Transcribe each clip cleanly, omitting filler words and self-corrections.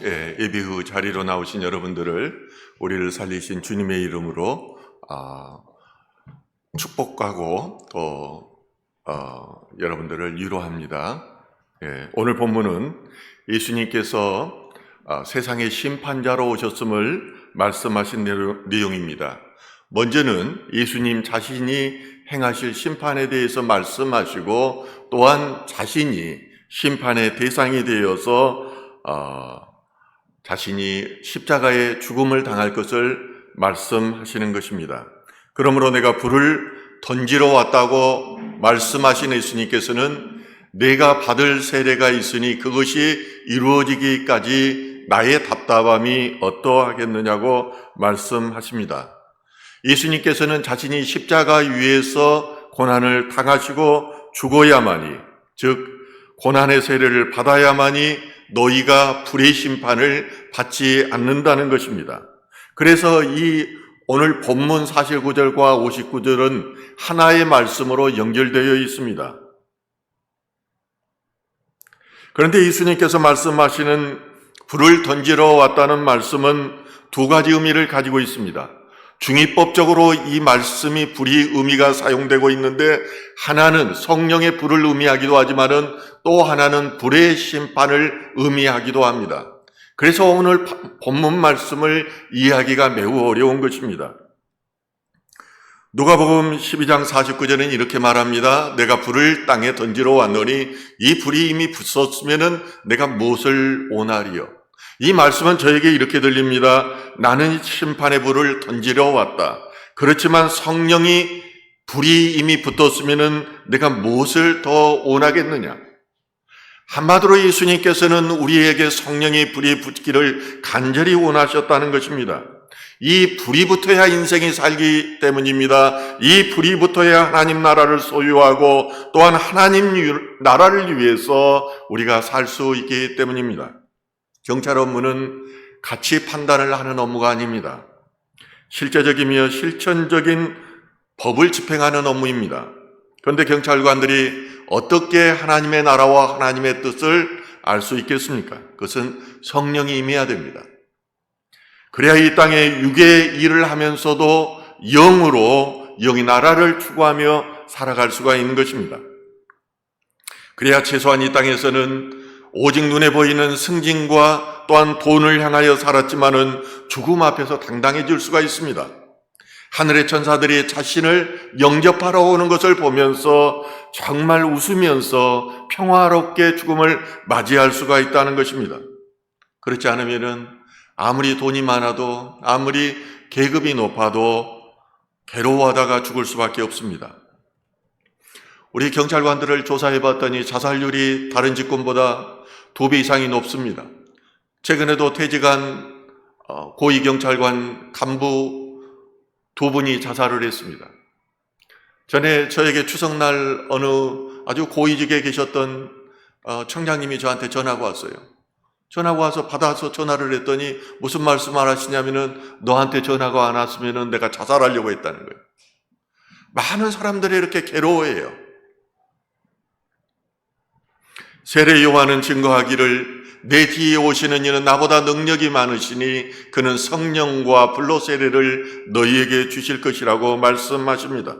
예배 후 자리로 나오신 여러분들을 우리를 살리신 주님의 이름으로 축복하고 또 여러분들을 위로합니다. 오늘 본문은 예수님께서 세상의 심판자로 오셨음을 말씀하신 내용입니다. 먼저는 예수님 자신이 행하실 심판에 대해서 말씀하시고 또한 자신이 심판의 대상이 되어서 자신이 십자가의 죽음을 당할 것을 말씀하시는 것입니다. 그러므로 내가 불을 던지러 왔다고 말씀하신 예수님께서는 내가 받을 세례가 있으니 그것이 이루어지기까지 나의 답답함이 어떠하겠느냐고 말씀하십니다. 예수님께서는 자신이 십자가 위에서 고난을 당하시고 죽어야만이, 즉 고난의 세례를 받아야만이 너희가 불의 심판을 받지 않는다는 것입니다. 그래서 이 오늘 본문 49절과 59절은 하나의 말씀으로 연결되어 있습니다. 그런데 예수님께서 말씀하시는 불을 던지러 왔다는 말씀은 두 가지 의미를 가지고 있습니다. 중의법적으로 이 말씀이 불의 의미가 사용되고 있는데 하나는 성령의 불을 의미하기도 하지만은 또 하나는 불의 심판을 의미하기도 합니다. 그래서 오늘 본문 말씀을 이해하기가 매우 어려운 것입니다. 누가복음 12장 49절은 이렇게 말합니다. 내가 불을 땅에 던지러 왔노니 이 불이 이미 붙었으면은 내가 무엇을 원하리요? 이 말씀은 저에게 이렇게 들립니다. 나는 심판의 불을 던지러 왔다. 그렇지만 성령이 불이 이미 붙었으면은 내가 무엇을 더 원하겠느냐? 한마디로 예수님께서는 우리에게 성령의 불이 붙기를 간절히 원하셨다는 것입니다. 이 불이 붙어야 인생이 살기 때문입니다. 이 불이 붙어야 하나님 나라를 소유하고 또한 하나님 나라를 위해서 우리가 살 수 있기 때문입니다. 경찰 업무는 가치 판단을 하는 업무가 아닙니다. 실제적이며 실천적인 법을 집행하는 업무입니다. 그런데 경찰관들이 어떻게 하나님의 나라와 하나님의 뜻을 알 수 있겠습니까? 그것은 성령이 임해야 됩니다. 그래야 이 땅에 육의 일을 하면서도 영으로 영의 나라를 추구하며 살아갈 수가 있는 것입니다. 그래야 최소한 이 땅에서는 오직 눈에 보이는 승진과 또한 돈을 향하여 살았지만은 죽음 앞에서 당당해질 수가 있습니다. 하늘의 천사들이 자신을 영접하러 오는 것을 보면서 정말 웃으면서 평화롭게 죽음을 맞이할 수가 있다는 것입니다. 그렇지 않으면은 아무리 돈이 많아도 아무리 계급이 높아도 괴로워하다가 죽을 수밖에 없습니다. 우리 경찰관들을 조사해 봤더니 자살률이 다른 직군보다 2배 이상이 높습니다. 최근에도 퇴직한 고위경찰관 간부 2분이 자살을 했습니다. 전에 저에게 추석날 어느 아주 고위직에 계셨던 청장님이 저한테 전화가 왔어요. 전화가 와서 받아서 전화를 했더니 무슨 말씀을 하시냐면은 너한테 전화가 안 왔으면은 내가 자살하려고 했다는 거예요. 많은 사람들이 이렇게 괴로워해요. 세례 요한은 증거하기를 내 뒤에 오시는 이는 나보다 능력이 많으시니 그는 성령과 불로 세례를 너희에게 주실 것이라고 말씀하십니다.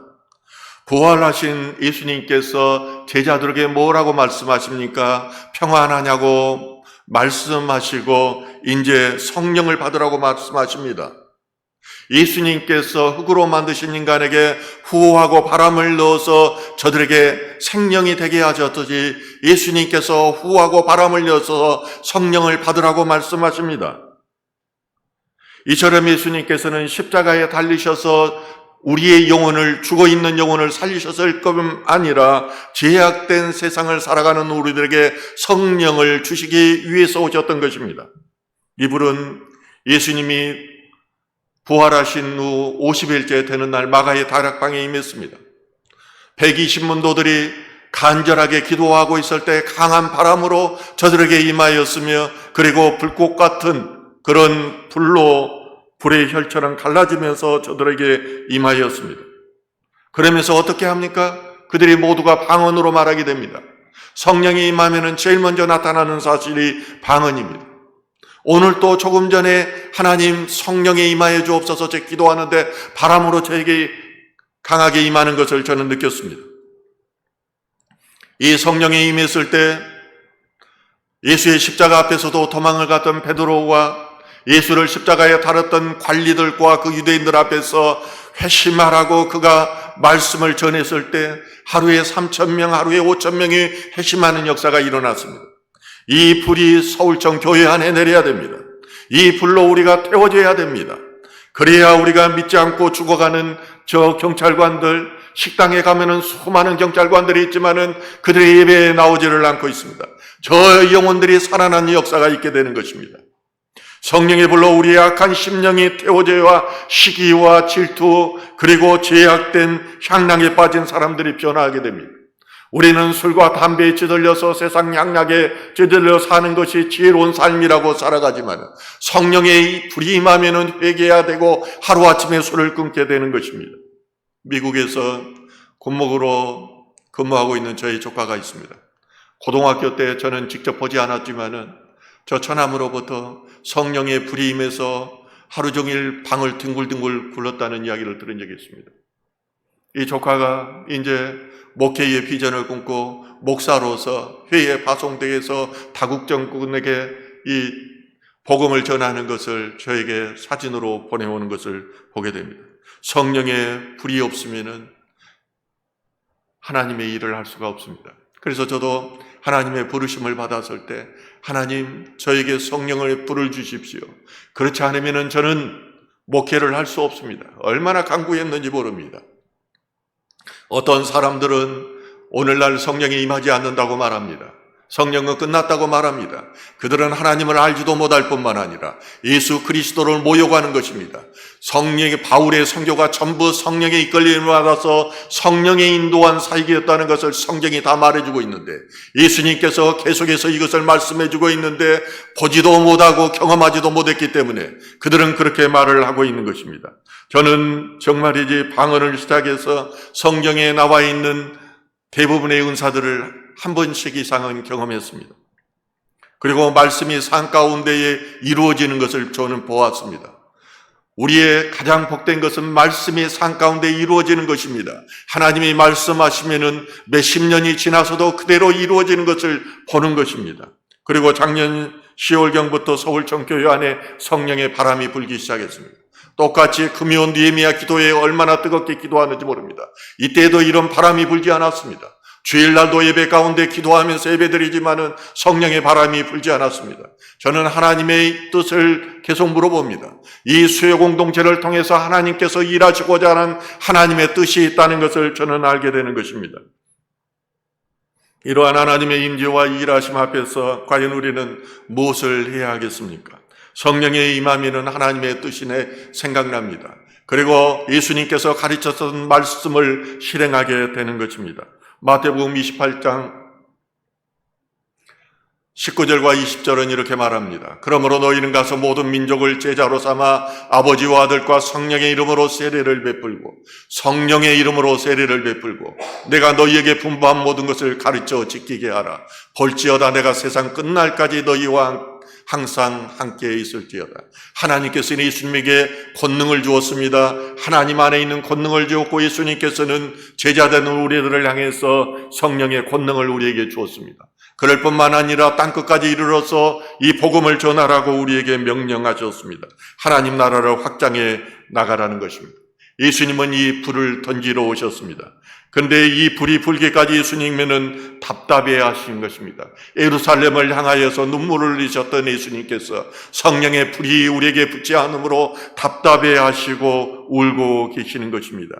부활하신 예수님께서 제자들에게 뭐라고 말씀하십니까? 평안하냐고 말씀하시고 이제 성령을 받으라고 말씀하십니다. 예수님께서 흙으로 만드신 인간에게 후하고 바람을 넣어서 저들에게 생명이 되게 하셨듯이 예수님께서 후하고 바람을 넣어서 성령을 받으라고 말씀하십니다. 이처럼 예수님께서는 십자가에 달리셔서 우리의 영혼을, 죽어있는 영혼을 살리셨을 뿐 아니라 죄악된 세상을 살아가는 우리들에게 성령을 주시기 위해서 오셨던 것입니다. 이 불은 예수님이 부활하신 후 50일째 되는 날 마가의 다락방에 임했습니다. 120문도들이 간절하게 기도하고 있을 때 강한 바람으로 저들에게 임하였으며 그리고 불꽃 같은 그런 불의 혈처럼 갈라지면서 저들에게 임하였습니다. 그러면서 어떻게 합니까? 그들이 모두가 방언으로 말하게 됩니다. 성령이 임하면은 제일 먼저 나타나는 사실이 방언입니다. 오늘 또 조금 전에 하나님 성령에 임하여 주옵소서 제 기도하는데 바람으로 저에게 강하게 임하는 것을 저는 느꼈습니다. 이 성령에 임했을 때 예수의 십자가 앞에서도 도망을 갔던 베드로와 예수를 십자가에 달았던 관리들과 그 유대인들 앞에서 회심하라고 그가 말씀을 전했을 때 하루에 3,000명, 하루에 5,000명이 회심하는 역사가 일어났습니다. 이 불이 서울청 교회 안에 내려야 됩니다. 이 불로 우리가 태워져야 됩니다. 그래야 우리가 믿지 않고 죽어가는 저 경찰관들, 식당에 가면은 수많은 경찰관들이 있지만은 그들의 예배에 나오지를 않고 있습니다. 저 영혼들이 살아나는 역사가 있게 되는 것입니다. 성령의 불로 우리의 악한 심령이 태워져야 시기와 질투 그리고 죄악된 향락에 빠진 사람들이 변화하게 됩니다. 우리는 술과 담배에 찌들려서 세상 향락에 찌들려 사는 것이 지혜로운 삶이라고 살아가지만 성령의 불이 임하면 회개해야 되고 하루아침에 술을 끊게 되는 것입니다. 미국에서 군목으로 근무하고 있는 저희 조카가 있습니다. 고등학교 때 저는 직접 보지 않았지만은 저 처남으로부터 성령의 불이 임해서 하루 종일 방을 뒹굴뒹굴 굴렀다는 이야기를 들은 적이 있습니다. 이 조카가 이제 목회의 비전을 꿈고 목사로서 회에 파송대에서 다국정군에게 이 복음을 전하는 것을 저에게 사진으로 보내오는 것을 보게 됩니다. 성령의 불이 없으면은 하나님의 일을 할 수가 없습니다. 그래서 저도 하나님의 부르심을 받았을 때 하나님 저에게 성령의 불을 주십시오. 그렇지 않으면 저는 목회를 할 수 없습니다. 얼마나 간구했는지 모릅니다. 어떤 사람들은 오늘날 성령이 임하지 않는다고 말합니다. 성령은 끝났다고 말합니다. 그들은 하나님을 알지도 못할 뿐만 아니라 예수 그리스도를 모욕하는 것입니다. 성령의 바울의 선교가 전부 성령의 이끌림을 받아서 성령의 인도한 사역이었다는 것을 성경이 다 말해주고 있는데 예수님께서 계속해서 이것을 말씀해주고 있는데 보지도 못하고 경험하지도 못했기 때문에 그들은 그렇게 말을 하고 있는 것입니다. 저는 정말이지 방언을 시작해서 성경에 나와 있는 대부분의 은사들을 한 번씩 이상은 경험했습니다. 그리고 말씀이 삶 가운데에 이루어지는 것을 저는 보았습니다. 우리의 가장 복된 것은 말씀이 삶 가운데 이루어지는 것입니다. 하나님이 말씀하시면은 몇십 년이 지나서도 그대로 이루어지는 것을 보는 것입니다. 그리고 작년 10월경부터 서울청교회 안에 성령의 바람이 불기 시작했습니다. 똑같이 금요일 느헤미야 기도회에 얼마나 뜨겁게 기도하는지 모릅니다. 이때도 이런 바람이 불지 않았습니다. 주일날도 예배 가운데 기도하면서 예배드리지만은 성령의 바람이 불지 않았습니다. 저는 하나님의 뜻을 계속 물어봅니다. 이 수요 공동체를 통해서 하나님께서 일하시고자 하는 하나님의 뜻이 있다는 것을 저는 알게 되는 것입니다. 이러한 하나님의 임재와 일하심 앞에서 과연 우리는 무엇을 해야 하겠습니까? 성령의 임하면은 하나님의 뜻이 생각납니다. 그리고 예수님께서 가르쳤던 말씀을 실행하게 되는 것입니다. 마태복음 28장 19절과 20절은 이렇게 말합니다. 그러므로 너희는 가서 모든 민족을 제자로 삼아 아버지와 아들과 성령의 이름으로 세례를 베풀고 성령의 이름으로 세례를 베풀고 내가 너희에게 분부한 모든 것을 가르쳐 지키게 하라. 볼지어다 내가 세상 끝날까지 너희와 항상 함께 있을지어다. 하나님께서는 예수님에게 권능을 주었습니다. 하나님 안에 있는 권능을 주었고 예수님께서는 제자된 우리들을 향해서 성령의 권능을 우리에게 주었습니다. 그럴 뿐만 아니라 땅끝까지 이르러서 이 복음을 전하라고 우리에게 명령하셨습니다. 하나님 나라를 확장해 나가라는 것입니다. 예수님은 이 불을 던지러 오셨습니다. 그런데 이 불이 불기까지 예수님은 답답해 하신 것입니다. 예루살렘을 향하여서 눈물을 흘리셨던 예수님께서 성령의 불이 우리에게 붙지 않으므로 답답해 하시고 울고 계시는 것입니다.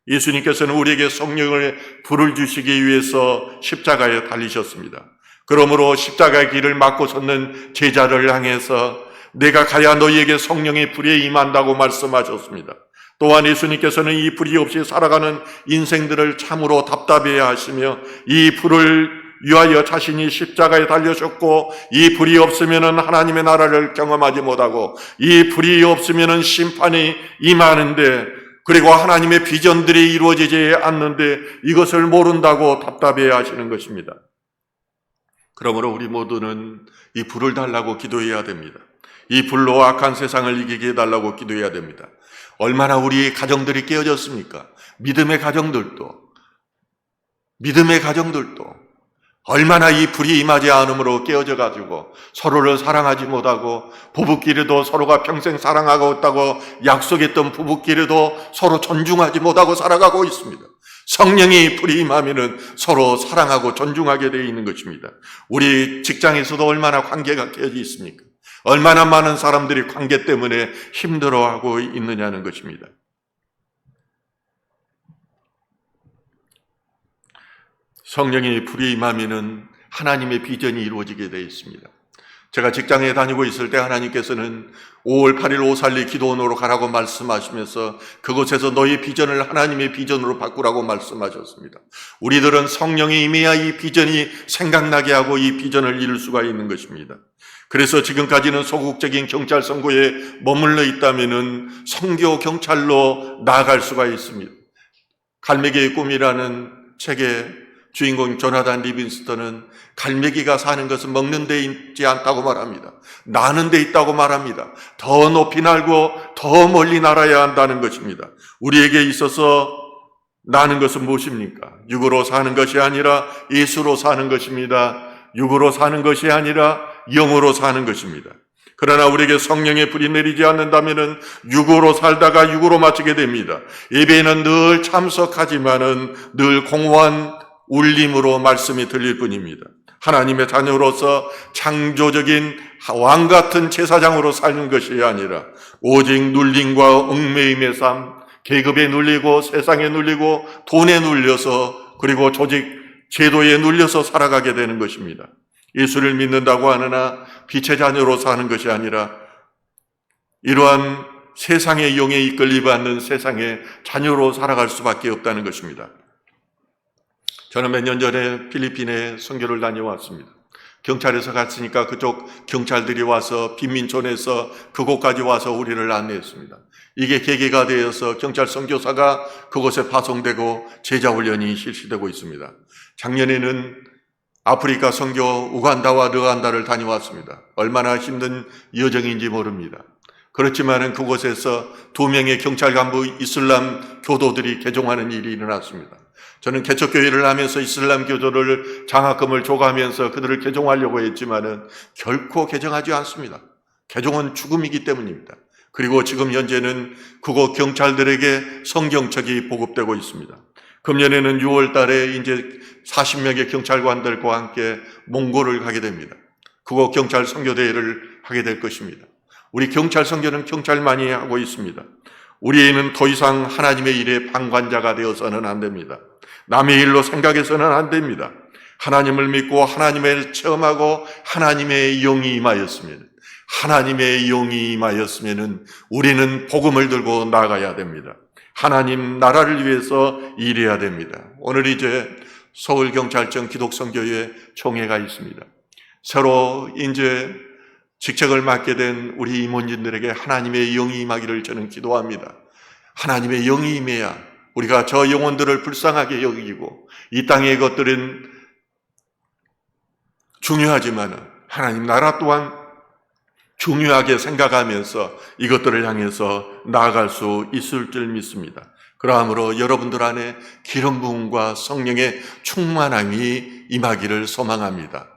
예수님께서는 우리에게 성령의 불을 주시기 위해서 십자가에 달리셨습니다. 그러므로 십자가의 길을 막고 섰는 제자를 향해서 내가 가야 너희에게 성령의 불이 임한다고 말씀하셨습니다. 또한 예수님께서는 이 불이 없이 살아가는 인생들을 참으로 답답해 하시며 이 불을 위하여 자신이 십자가에 달려셨고 이 불이 없으면 하나님의 나라를 경험하지 못하고 이 불이 없으면 심판이 임하는데 그리고 하나님의 비전들이 이루어지지 않는데 이것을 모른다고 답답해 하시는 것입니다. 그러므로 우리 모두는 이 불을 달라고 기도해야 됩니다. 이 불로 악한 세상을 이기게 해달라고 기도해야 됩니다. 얼마나 우리 가정들이 깨어졌습니까? 믿음의 가정들도 얼마나 이 불이 임하지 않음으로 깨어져 가지고 서로를 사랑하지 못하고, 부부끼리도 서로가 평생 사랑하고 있다고 약속했던 부부끼리도 서로 존중하지 못하고 살아가고 있습니다. 성령이 불이 임하면은 서로 사랑하고 존중하게 되어 있는 것입니다. 우리 직장에서도 얼마나 관계가 깨어져 있습니까? 얼마나 많은 사람들이 관계 때문에 힘들어하고 있느냐는 것입니다. 성령이 불이 임하면은 하나님의 비전이 이루어지게 되어 있습니다. 제가 직장에 다니고 있을 때 하나님께서는 5월 8일 오살리 기도원으로 가라고 말씀하시면서 그곳에서 너희 비전을 하나님의 비전으로 바꾸라고 말씀하셨습니다. 우리들은 성령이 임해야 이 비전이 생각나게 하고 이 비전을 이룰 수가 있는 것입니다. 그래서 지금까지는 소극적인 경찰 선거에 머물러 있다면은 선교 경찰로 나아갈 수가 있습니다. 갈매기의 꿈이라는 책의 주인공 조나단 리빈스턴은 갈매기가 사는 것은 먹는 데 있지 않다고 말합니다. 나는 데 있다고 말합니다. 더 높이 날고 더 멀리 날아야 한다는 것입니다. 우리에게 있어서 나는 것은 무엇입니까? 육으로 사는 것이 아니라 예수로 사는 것입니다. 육으로 사는 것이 아니라 영으로 사는 것입니다. 그러나 우리에게 성령의 불이 내리지 않는다면 육으로 살다가 육으로 마치게 됩니다. 예배에는 늘 참석하지만은 늘 공허한 울림으로 말씀이 들릴 뿐입니다. 하나님의 자녀로서 창조적인 왕 같은 제사장으로 사는 것이 아니라 오직 눌림과 얽매임의 삶, 계급에 눌리고 세상에 눌리고 돈에 눌려서, 그리고 조직 제도에 눌려서 살아가게 되는 것입니다. 예수를 믿는다고 하느나 빛의 자녀로 사는 것이 아니라 이러한 세상의 영에 이끌리받는 세상의 자녀로 살아갈 수밖에 없다는 것입니다. 저는 몇 년 전에 필리핀에 선교를 다녀왔습니다. 경찰에서 갔으니까 그쪽 경찰들이 와서 빈민촌에서 그곳까지 와서 우리를 안내했습니다. 이게 계기가 되어서 경찰 선교사가 그곳에 파송되고 제자훈련이 실시되고 있습니다. 작년에는 아프리카 선교 우간다와 르완다를 다녀왔습니다. 얼마나 힘든 여정인지 모릅니다. 그렇지만은 그곳에서 2명의 경찰 간부 이슬람 교도들이 개종하는 일이 일어났습니다. 저는 개척교회를 하면서 이슬람 교도를 장학금을 줘가면서 그들을 개종하려고 했지만은 결코 개종하지 않습니다. 개종은 죽음이기 때문입니다. 그리고 지금 현재는 그곳 경찰들에게 성경책이 보급되고 있습니다. 금년에는 6월 달에 이제 40명의 경찰관들과 함께 몽골을 가게 됩니다. 그곳 경찰 선교대회를 하게 될 것입니다. 우리 경찰 선교는 경찰만이 하고 있습니다. 우리는 더 이상 하나님의 일에 방관자가 되어서는 안 됩니다. 남의 일로 생각해서는 안 됩니다. 하나님을 믿고 하나님의 일을 체험하고 하나님의 영이 임하였으면 우리는 복음을 들고 나가야 됩니다. 하나님 나라를 위해서 일해야 됩니다. 오늘 이제 서울경찰청 기독선교회 총회가 있습니다. 새로 이제 직책을 맡게 된 우리 임원진들에게 하나님의 영이 임하기를 저는 기도합니다. 하나님의 영이 임해야 우리가 저 영혼들을 불쌍하게 여기고 이 땅의 것들은 중요하지만 하나님 나라 또한 중요하게 생각하면서 이것들을 향해서 나아갈 수 있을 줄 믿습니다. 그러므로 여러분들 안에 기름 부음과 성령의 충만함이 임하기를 소망합니다.